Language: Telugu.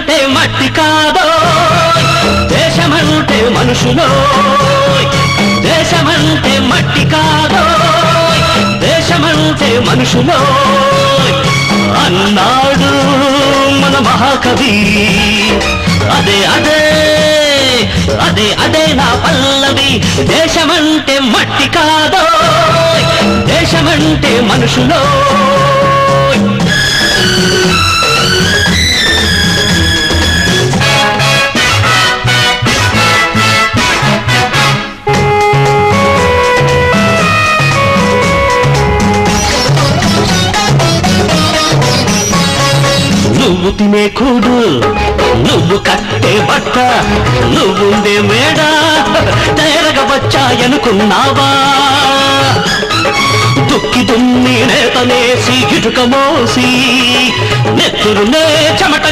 దేశమంటే మట్టి కాదో దేశమంటే మనుషులో దేశమంటే మట్టి కాదో దేశమంటే మనుషులో అన్నాడు మన మహాకవి అదే అదే అదే అదే నా పల్లవి దేశమంటే మట్టి కాదో దేశమంటే మనుషులో నువ్వు తినే కూడు నువ్వు కట్టే బట్ట నువ్వుండే మేడ తేరగ వచ్చాయనుకున్నావా దుక్కి దున్ని నేతనేసి ఇటుక మోసి నెత్తురునే చెమటగా